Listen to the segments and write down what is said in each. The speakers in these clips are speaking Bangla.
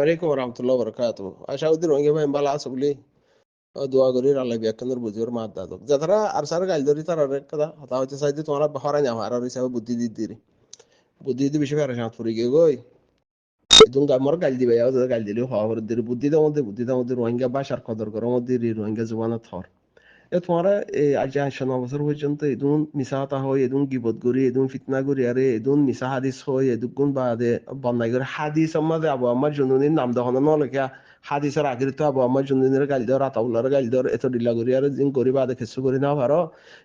আলাইকুম রহমতুল্লাহ বরকাত। আশা করি রোহিঙ্গা ভাই বালা আছে বলে দোয়া করি আল্লাহ ব্যাখ্যানের বুঝিওর মাত দাদক যারা আর সার গাইল ধরি তার কথা হতা হইতে চাইতে তোমার হরাই না আর হিসাবে বুদ্ধি দিদি বেশি ফেরা সাঁত ফুরি গিয়ে গই তুমি আমার গাইল দিবে গাইল দিলে হওয়া করে দিলে বুদ্ধিদের মধ্যে রোহিঙ্গা ভাষার কদর করার মধ্যে রোহিঙ্গা জুবানা থর তোমার এই আজ ৫০ পর্যন্ত এদুন মিশা হতা হয় এদুন গিবত করি এদুন ফিতনা করি আরে এদুন মিশা হাদিস হয় এদুন বাদে বন্যাই করে হাদিস আমাদের আবু আমার জনুনির নাম দহন নলেখা হাদিসের আগের তো আবু আমার জনুনির গালি দর আতাউল্লাহর গালি দর এত ডিলা করি আর দিন করি বাদে কিছু করি না পারো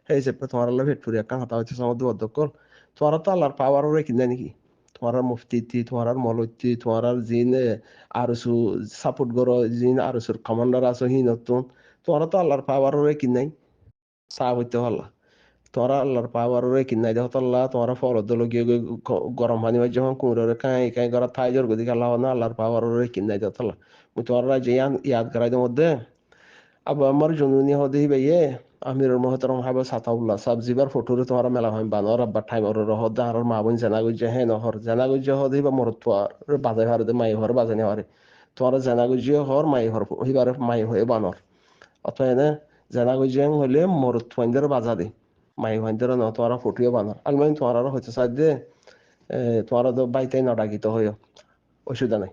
সেই চেপে তোমার আল্লাহ ভেট ফুরি একটা হতা হচ্ছে আমাদের অধ্যক্ষ তোমার তো আল্লাহর পাওয়ার কিনা নাকি তোমার মুফতি তোমার মলতি তোমার জিন আর সাপোর্ট করো জিন আর কমান্ডার আছো হি নতুন তোরা তো আল্লাহর পাওয়ারের কি নাই চা হইতে হল্লা তোরা আল্লাহর পাওয়ারের কি নাই দেখো আল্লাহ তোরা ফরদ লগিয়ে গরম পানি মাঝে যখন কুমড়োরে কাই কাই করা থাই জোর গদি খেলা না আল্লাহর পাওয়ারের কি নাই দেখো আল্লাহ মুই তোরা যে ইয়াদ করাই মধ্যে আবু আমার জনুনি হদি ভাইয়ে আমিরুল মোহতরম হাবে সাতাউল্লাহ সাবজিবার ফটোরে তোমার মেলা হয় বানর আব্বা ঠাই মর রহদ আর মা বোন জানা গুজে হে নহর জানা গুজে হদি বা মরত বাজাই হারে মাই হর বাজানি হারে তোমার জানা গুজে হর মাই হর হইবারে মাই হয়ে বানর অতএব জানা গুজিয়াং হলে মরত ফাইন্দার বাজা দে মাই ফাইন্দার ন তোমার ফুটিও বানর আলমাইন তোমার হইতে চাই দে তোমার তো বাইতাই নডাকিত হইও অসুবিধা নাই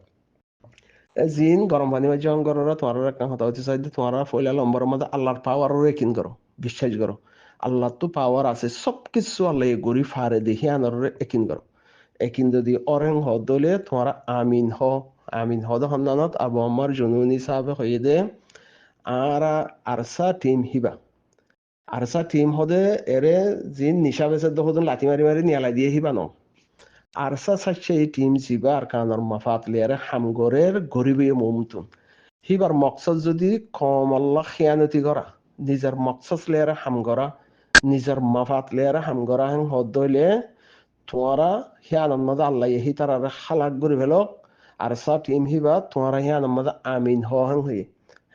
জিন গরম পানি মাঝে অন করো তোমার একটা কথা হচ্ছে চাই দে তোমার ফইলা লম্বর মধ্যে আল্লাহর পাওয়ার রেকিন করো বিশ্বাস করো আল্লাহ তো পাওয়ার আছে সবকিছু আল্লাহ গড়ি ফারে দেখি আনার একিন করো একিন যদি অরেং হদলে তোমার আমিন হদ সন্ধানত আবু আমার জনুনি সাহেব হয়ে দে আরা আরসা টিম হিবা আরসা টিম হদে এরে জিন নিশা বেসে দহদন লাতি মারি মারি নিয়ালাই দিয়ে হিবা ন আরসা সাচ্ছে এই টিম জিবা আর কানর মাফাত লিয়ারে হামগরের গরিবে মুমতুন হিবার মকসদ যদি কম আল্লাহ খিয়ানতি করা নিজের মকসদ লিয়ারে হাম করা নিজের মাফাত লিয়ারে হাম করা হেন হদ হইলে তোমারা হিয়ানর মধ্যে আল্লাহ হি তার হালাক করি ফেলক আরসা টিম হিবা তোমারা হিয়ানর মধ্যে আমিন হেন হয়ে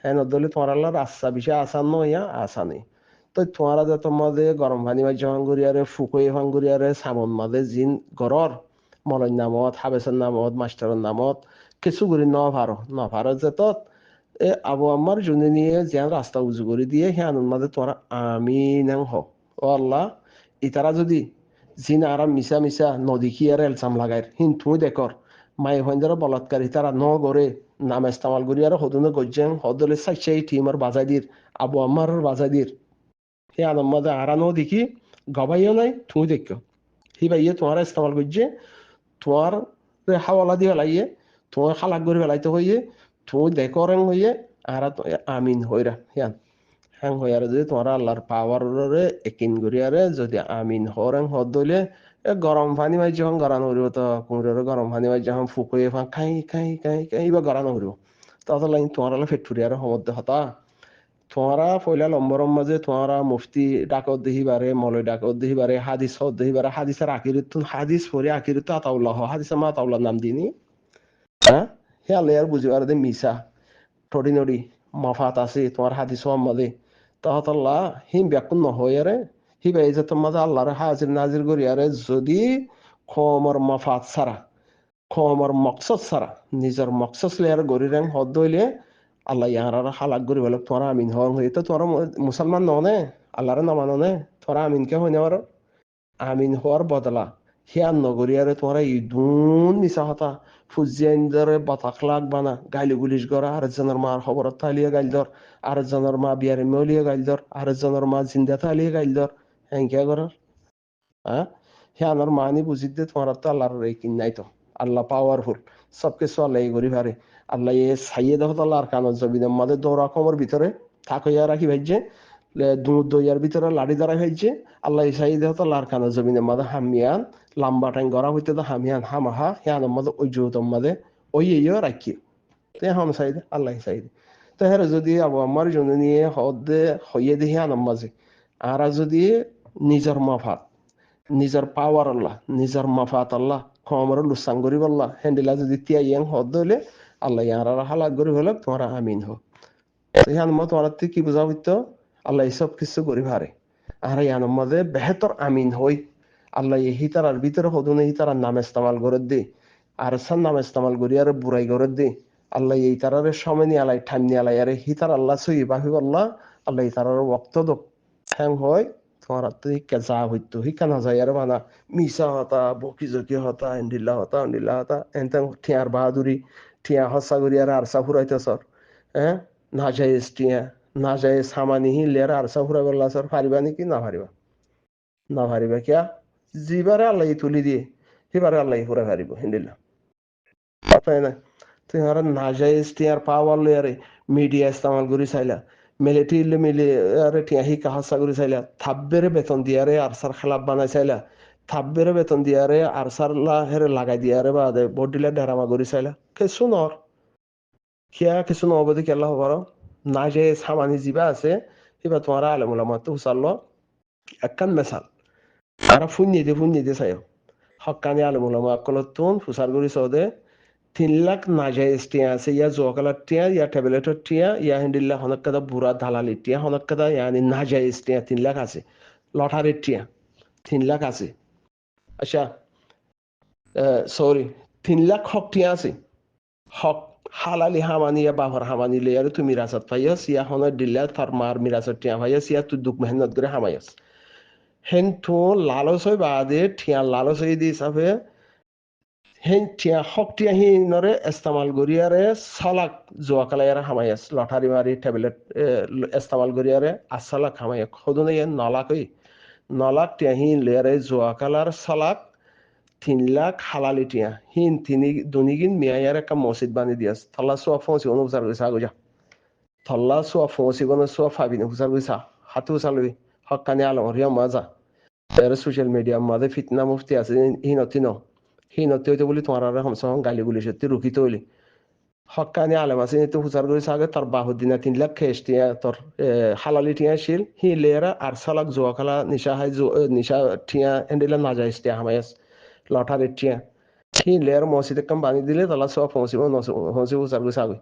হ্যাঁ নদলে তোমার আল্লাহর আশা বিষয় আসান নইয়া আসা নেই তো তোমারা যে তোমাদের গরম পানি মাঝে ভাঙ্গুরিয়ারে ফুকই ভাঙ্গুরিয়ারে সামন মাঝে জিন গরর মলয় নামত হাবেসের নামত মাস্টারের নামত কিছু করি ন ভারো যে তত এ আবু আমার জুনে নিয়ে যেন রাস্তা উজু করে দিয়ে হ্যাঁ মাঝে তোরা আমিন হোক ও আল্লাহ ইতারা যদি জিন আরাম মিশা মিশা নদী কি আর এলসাম লাগাই তুই দেখর মাই হইন্দারা বলাৎকারী তারা ন গড়ে নাম ইস্তেমাল করি আর হদুনে গজ্জেন হদলে সাইচাই টিমার বাজাদির আবু আমার বাজাদির হে আলম্মাদে আরানো দেখি গবাইও নাই তুই দেখো হি ভাইয়ে তোমার ইস্তেমাল করছে তোমার হাওয়ালা দিয়ে ফেলাইয়ে তোমার খালাক করে ফেলাইতে হইয়ে তুই দেখো রেং হইয়ে আর আমিন হইরা হিয়ান হ্যাং হইয়ারে যদি তোমার আল্লাহর পাওয়ারে একিন করিয়ারে যদি আমিন হরেং হদ দইলে গরম পানি মাই যখন গড়ানো হইব তো কুমড়োর গরম পানি মাই যখন ফুকুয়ে খাই খাই খাই খাই বা গড়ানো হইব তত লাইন তোমার আল্লাহ ফেট ফুরিয়ারে সমদ্দে হতা তোমারা পয়লা লম্বরম মাঝে তোমারা মুফতি ডাকত দেহিবারে মলয় ডাকত দেহিবারে হাদিস হদ দেহিবারে হাদিসের আকিরত হাদিস পরে আকিরত আতাউল্লাহ হাদিসের মা আতাউল্লাহ নাম দিনি হ্যাঁ হে আল্লাহ আর বুঝিবার দে মিসা টরি নড়ি মাফাত আছে তোমার হাদিস মাঝে তাহতাল্লাহ হিম ব্যাকুন নহয়ারে হিবা এই যে তোমাদের আল্লাহর হাজির নাজির করিয়ারে যদি খমর মাফাত ছাড়া খমর মকসদ ছাড়া নিজের মকসদ লেয়ার গড়ি রেং হদ দইলে আল্লাহ ইয়ার হালাক করি বলে তোরা আমিন হওয়া হয়ে তো তোরা মুসলমান ননে আল্লাহরে নামানো নে তোরা আমিনকে হইনে পারো আমিন হওয়ার বদলা হিয়ান নগরিয়ারে তোরা ইদুন মিশা হতা ফুজিয়াইন্দরে বাতাক লাগবানা গাইলি গুলিশ করা আরেকজনের মার খবরত থালিয়ে গাইল ধর আরেকজনের মা বিয়ারে মেলিয়ে গাইল ধর আরেকজনের মা জিন্দা থালিয়ে গাইল ধর হ্যাঁ কে করার হ্যাঁ হিয়ানোর মানি বুঝিত দে তোমার তো আল্লাহর রেকিন নাই তো আল্লাহ পাওয়ারফুল সবকিছু আল্লাহ করি পারে আল্লাহ এ সাইয়ে দেখো তো আল্লাহর কানত জবিনের মাঝে দৌড়া কমর ভিতরে থাক হইয়া রাখি ভাইছে দুধ দইয়ার ভিতরে লাড়ি দ্বারা ভাইছে আল্লাহ সাইয়ে দেখো তো আল্লাহর কানত জবিনের মাঝে হামিয়ান লাম্বা টাইম গড়া হইতে তো হামিয়ান হামাহা হিয়ানোর মাঝে ওই জুতর মাঝে ওই ইয়ে রাখি তো হাম সাইদে আল্লাহ সাইদে তো হ্যাঁ যদি আবু আমার জন্য নিয়ে হদে হইয়ে দিয়ে হিয়ানোর মাঝে আর যদি নিজের মাফাত নিজের পাওয়ার আল্লাহ নিজের মাফাত আল্লাহ খমর লুসাং করি বললা হ্যান্ডেলা যদি তিয়াইয়াং হদ হইলে আল্লাহ ইয়ার হালাক করি হলে তোমার আমিন হোক ইয়ান মত তোমার কি বুঝা হইতো আল্লাহ সব কিছু করি ভারে আর ইয়ান মধ্যে বেহতর আমিন হই আল্লাহ হিতার ভিতরে হদুনে হিতার নাম ইস্তেমাল করে দে আর সান নাম ইস্তেমাল করি আর বুড়াই করে দে আল্লাহ এই তারারে সমনি আলাই ঠান্নি আলাই আরে হিতার আল্লাহ সই বাহি আল্লাহ আল্লাহ এই তারার ওক্ত দক হ্যাং হয় তোমার হিকা যা হইতো হিকা না যায় আর বানা মিসা হতা বকি জকি হতা এন্ডিল্লা হতা এনতেন ঠিয়ার বাহাদুরি ঠিয়া হসা করি আর আরসা ফুরাইতে সর হ্যাঁ না যায় টিয়া না যায় সামানি হিলে আর আরসা ফুরাই বললা সর পারিবা নাকি না পারিবা না পারিবা কিয়া জিবারে আল্লাহ তুলি দিয়ে সিবারে আল্লাহ ফুরাই পারিব হিন্দিল্লা তাই না তুই আর না যায় টিয়ার পাওয়ার লয়ারে মিডিয়া ইস্তেমাল করি চাইলা মিলিটারি মিলি আরে টিয়া হি কাহাসা করি চাইলা থাব্বেরে বেতন দিয়ারে আরসার খেলাপ বানাই চাইলা থাব্বেরে বেতন দিয়ারে আরসার হেরে লাগাই দিয়ারে বাদে বডিলে ডেরামা করি চাইলা কিছু নর কিয়া কিছু নবদি কেলা হবার না যে সামানি জিবা আছে এবার তোমার আলমুলামা তো হুসাল্ল একখান মেসাল আর ফুন্নি দিয়ে চাই হকানি আলমুলামা আকলতুন ফুসার করি চৌদে 3 লাখ নাজাইজ টিয়া আছে ইয়া জোকালার টিয়া ইয়া ট্যাবলেটের টিয়া ইয়া হিন্দিল্লা হনক কাদা বুড়া দালালি টিয়া হনক কাদা ইয়ানি নাজাইজ টিয়া 3 লাখ আছে লটারির টিয়া 3 লাখ আছে আচ্ছা সরি 3 লাখ হক টিয়া আছে হক হালালি হামানি ইয়া বাহর হামানি লে আর তুমি মিরাসত পাইয়াস ইয়া হন দিল্লা তার মার মিরাসত টিয়া পাইয়াস ইয়া তুই দুঃখ মেহনত করে হামাইয়াস হেন তো লালস হয় বাদে টিয়া লালস হয়ে দিয়ে হিসাবে হেন টিয়া হক টিয়া হিনরে ইস্তেমাল গরিয়ারে সালাক জোয়াকালায়ারে হামাইয়াস লটারি মারি ট্যাবলেট ইস্তেমাল গরিয়ারে আসালাক হামাইয়া খদনে ইয়ে নলাকই নলাক টিয়া হিন লেয়ারে জোয়াকালার সালাক 3 লাখ হালালি টিয়া হিন তিনি দুনিগিন মিয়ায়ার একটা মসজিদ বানিয়ে দিয়াস থল্লা সোয়া ফোঁসি অনুসার গেছা গুজা থল্লা সোয়া ফোঁসি কোনো সোয়া ফাবিনে হুসার গেছা হাতু সালবি হকানি আলম রিয়া মাজা এর সোশ্যাল মিডিয়া মাঝে ফিতনা মুফতি আছে হিনতি হইতে বলি তোমার আর হামসা গালি গুলি সত্যি রুখিতে হইলি হকানি আলেম আছে তো হুসার করে সাগে তোর বাহুদ্দিনা 3 লাখ খেস টিয়া তোর হালালি টিয়া শিল হি লেরা আর সালাক জোয়া খালা নিশা হাই নিশা টিয়া এন্ডিলা না যায় টিয়া হামায়াস লটারি টিয়া হি লেয়ার মসজিদে কাম বানি দিলে তালা সব ফসিব হুসার করে সাগে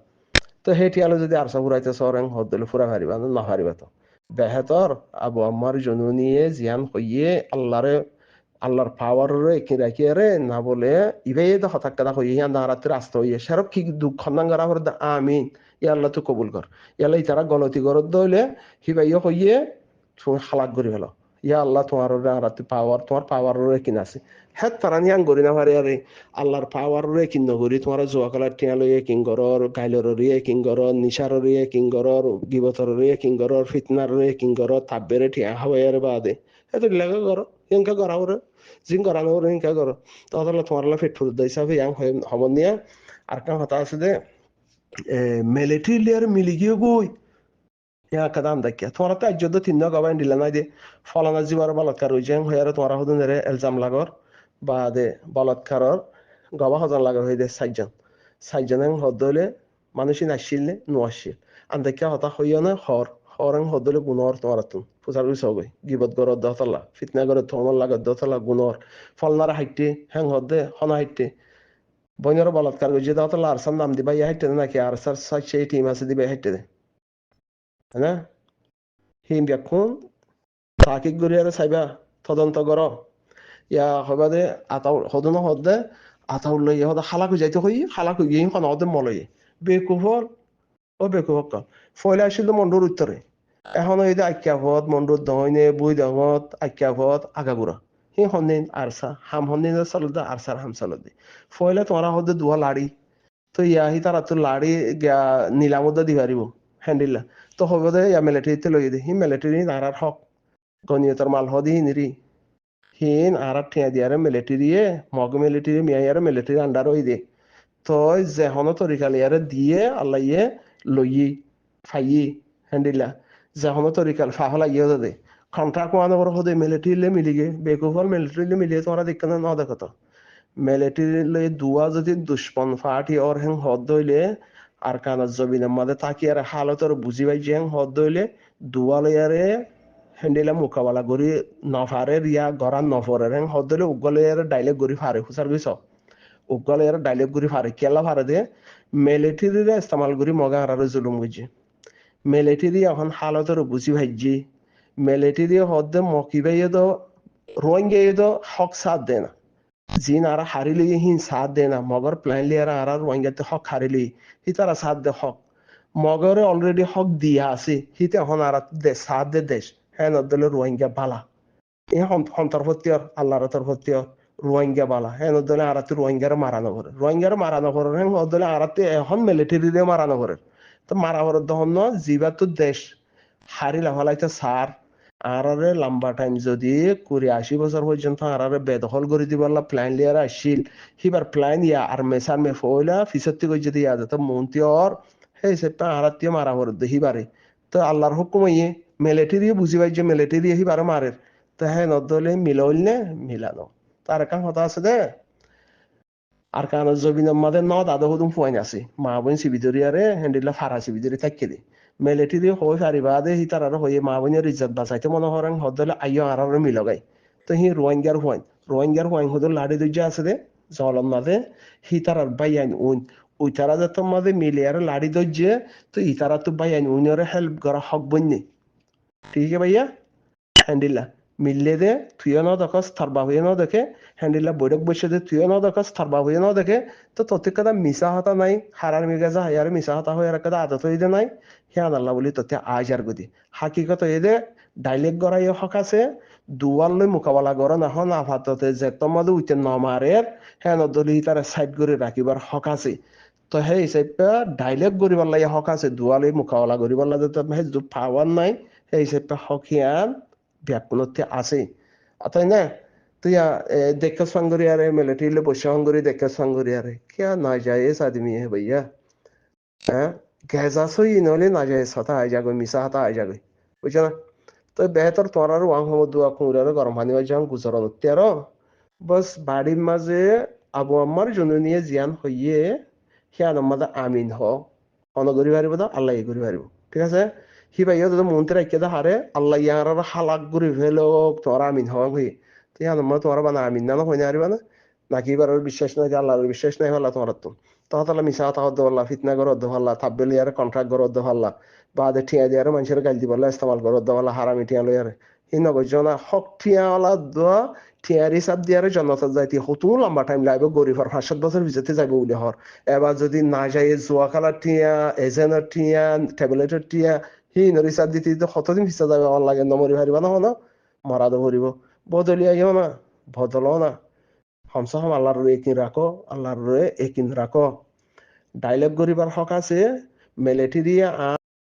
তো হে টিয়ালো যদি আরসা ফুরাইতে সরেন হদ দিলে ফুরা হারিবা না হারিবা তো বেহেতর আবু আম্মার জনুনিয়ে জিয়ান হইয়ে আল্লাহর পাওয়ার রে কি রাখি রে না বলে ইবে তো হঠাৎ কথা হইয়ে ইয়া দাঁড়াতে রাস্তা হইয়ে সেরব কি দুঃখ নাঙ্গারা হর আমিন ইয়া আল্লাহ তো কবুল কর ইয়ালা তারা গলতি করত দইলে হিবাইও হইয়ে তুমি হালাক করি ফেলো ইয়া আল্লাহ তোমার রাতে পাওয়ার তোমার পাওয়ার রে কিন আছে হ্যাঁ তারা নিয়ান করি না পারে আরে আল্লাহর পাওয়ার রে কিন করি তোমার জোয়া কালার টিয়া লইয়ে কিং করর গাইলর রিয়ে কিং করর নিশার রিয়ে কিং করর গিবতর রিয়ে কিং করর ফিতনার রিয়ে কিং করর তাব্বেরে টিয়া হাওয়ার বাদে এত লাগা করো ইনকা করা ওরে জিং করা ওরে ইনকা করো তাহলে তোমার ফিট ফুট দেয় সাবে ইয়াং হব নিয়া আর কাম হতা আছে যে মিলিটারি লেয়ার মিলি গিয়ে গই ইয়া কাদাম দেখিয়া তোমার তো আজ 3 গবাইন দিলা নাই দে ফলানা জীবার বলৎকার হইছে হইয়ার তোমার হদন রে এলজাম লাগর বা দে বলৎকারর গবা হজন লাগা হই দে 4 জন হদলে মানুষই নাছিল নে নোয়াছিল আন দেখিয়া হতা হইয়া না হরং হদলে গুণর তোমার তুন পূজার উইস গই গিবত গর দতলা ফিতনা গর থমল লাগা দতলা গুণর ফলনার হাইতে হ্যাং হদে হনা হাইতে বইনর বলৎকার গই যে দতলা আরসার নাম দিবা ইয়া হাইতে নাকি আরসার সেই টিম আছে দিবা হাইতে দে না হিম ব্যাকুন তাকিক গরিয়ারে চাইবা তদন্ত কর ইয়া হবা দে আতাউ হদন হদে আতাউল লই হদা খালাকু যাইতে হই খালাকু গিয়ে কোন হদে মলই বেকুফর ও বেকুফক ফয়লা আসিল মন্ডুর উত্তরে এখন এই যে আক্যাভত মন্ডুর দহইনে বুই দহত আক্যাভত আগাগুড়া হি হন্দিন আরসা হাম হন্দিন সালদা আরসার হাম সালদে ফয়লা তোমারা হদে দুয়া লাড়ি তো ইয়া হি তারা তো লাড়ি নিলামদা দি পারিব হ্যান্ডিল্লা তো হবে দে ইয়া মিলিটারিতে লই দে হি মিলিটারি আর হক গনিয়তর মাল হদি নিরি হিন আর ঠিয়া দিয়ারে মিলিটারিয়ে মগ মিলিটারি মিয়ারে মিলিটারি আন্ডার হই দে তো যে হন তরিকাল ইয়ারে দিয়ে আল্লাহ ইয়ে লইয়ে ফাইয়ে হ্যান্ডিল্লা যে হন তরিকাল ফাহলা ইয়ে দে খন্টা কোয়ানো বড় হদে মিলিটারিলে মিলিগে বেকুফল মিলিটারিলে মিলিয়ে তোমরা দেখতে না দেখত মিলিটারিলে দুয়া যদি দুশ্মন ফাটি ওর হেং হদ দইলে আর কানার জবিনের মাঝে তাকি আর হালতর বুঝি পাই যে হদ দইলে দুয়া লইয়ারে হ্যান্ডিলা মোকাবেলা করি নফারে রিয়া গড়ান নফরে হেং হদ দইলে উগলে ডাইলেক্ট করি ফারে হুসার গইছ উগলে ডাইলেক্ট করি ফারে কেলা ফারে দে মিলিটারিরে ইস্তেমাল করি মগা আর জুলুম বুঝি মিলিটারি এখন হালতর বুঝি ভাইজি মিলিটারি হদ দে মকি ভাইয়ে তো রোহিঙ্গা তো হক সাথ দে না জিন আর হারিলি হিন সাথ দে না মগর প্ল্যান লিয়ার আর রোহিঙ্গাতে হক হারিলি হি তারা সাথ দে হক মগরে অলরেডি হক দিয়া আছে হিতে এখন আর দে সাথ দে দেশ হ্যাঁ নদলে রোহিঙ্গা বালা এ হন্তর্ভত্তিয়র আল্লাহর তরফত্তিয়র রোহিঙ্গা বালা হ্যাঁ নদলে আরাতে রোহিঙ্গারে মারানো করে রোহিঙ্গারে মারানো করে হ্যাঁ নদলে আরাতে এখন মিলিটারি দিয়ে মারানো করে তো মারা করে তখন জিবা তো দেশ হারিলা হলাইতে সার আরারে লম্বা টাইম যদি 80 বছর পর্যন্ত আরারে বেদখল করে দিবার প্ল্যান লিয়ার আসছিল হিবার প্ল্যান ইয়া আর মেসার মে ফইলা ফিসত্তি কই যদি ইয়া তো মন্তিয়র সেই সেপা আরাতীয় মারা করে হিবারে তো আল্লাহর হুকুম ইয়ে মিলিটারি বুঝি পাই যে মিলিটারি হিবারে মারে তো হ্যাঁ নদলে মিলইলে মিলানো তার কাম হতা আছে দে আর কারণ জবিনের মাঝে ন দাদা হুদুম ফুয়াইন আছে মা বোন সিবিদরি আরে হ্যান্ডিলা ফারা সিবিদরি থাকি দে মিলিটারি হই ফারিবা দে হি তার হয়ে মা বোনের ইজ্জত বাঁচাইতে মনে করেন হদলে আইয় আর মিলগাই তো হি রোহিঙ্গার হুয়াইন হুদুর লাড়ি দুইজা আছে দে জলম মাঝে হি তার বাইয়ান উন ওই তারা যত মাঝে মিলে আর লাড়ি দইজে তো ই তারা তো বাইয়ান উনিরে হেল্প করা হক বন্যে ঠিক আছে ভাইয়া হ্যান্ডিলা মিললে দে তুইও ন দেখস তার বাবুয়ে ন দেখে হ্যান্ডিলা বৈঠক বসে দে তুইও ন দেখস তার বাবুয়ে ন দেখে তো তোতে কাদা মিশা হতা নাই হারার মিগাজা হায়ার মিশা হতা হয়ে কাদা আদত হয়ে দে নাই হিয়ান আল্লাহ বলি তোতে আজার গদি হাকিকত এ দে ডাইলেক্ট গড়াই হক আছে দুয়ার লই মোকাবেলা করে না হন আফাততে যে তোমাদের উইতে নমারের হ্যাঁ নদলি তার সাইড করে রাখিবার হক আছে তো সেই হিসাবে ডাইলেক্ট করিবার লাগে হক আছে দুয়ালে মোকাবেলা করিবার লাগে তো সেই পাওয়ার নাই সেই হিসাবে হক হিয়ান ব্যাকুলতে আছে অতএব না তুই দেখে সঙ্গরি আরে মিলিটারি বসে সঙ্গরি দেখে সঙ্গরি আরে क्या नाजायज आदमी है भैया হ্যাঁ গেজাসই নলে নাজায়জ হতা আই যাগো মিশা হতা আই যাগো বুঝছো না তো বেহতর তোরার ওয়াং হম দুয়া কুঁড়ার গরম পানি বাই যাং গুজরান তেরো বস বাড়ির মাঝে আবু আম্মার জন্য নিয়ে জিয়ান হইয়ে সিয়ান মাঝে আমিন হ অনগরি পারিব তো আল্লাহ করি পারিব ঠিক আছে সি ভাইয়া যদি মন্ত্রী রাখিয়ে দা হারে আল্লাহ ইয়ার হালাক ঘুরি ফেলো তোরা আমিন হওয়া হই তুই আমার তোরা বানা আমিন না হই না আরিবা না নাকি এবার বিশ্বাস নাই আল্লাহর বিশ্বাস নাই হল্লা তোমার তো তহতালা মিশা কথা হদ্দ হল্লা ফিতনা করে হদ্দ হল্লা থাব্বেলি আর কন্ট্রাক্ট করে হদ্দ হল্লা বাদে ঠিয়া দিয়ে মানুষের গাল দিব ইস্তেমাল করে হদ্দ হল্লা হারামি ঠিয়া লই আরে ই নগর জনা হক ঠিয়া হলা দোয়া ঠিয়ার হিসাব দিয়ে জনতা যাইতে হতো লম্বা টাইম লাগবে গরিব হর 5-7 বছর ভিতরে যাইব বলে হর এবার যদি না যাই জুয়া খেলার টিয়া এজেন্টের টিয়া ট্যাবলেটের টিয়া হি হিসাব দিতে দিতে কতদিন ভিসা যাবে আমার লাগে নমরি হারিবা না হন মারাদো ভরিব বদলি আইও না বদলো না হামসা হাম আল্লাহর একিন রাখো আল্লাহর একিন রাখো ডাইলগ গরিবার হক আছে মিলিটারি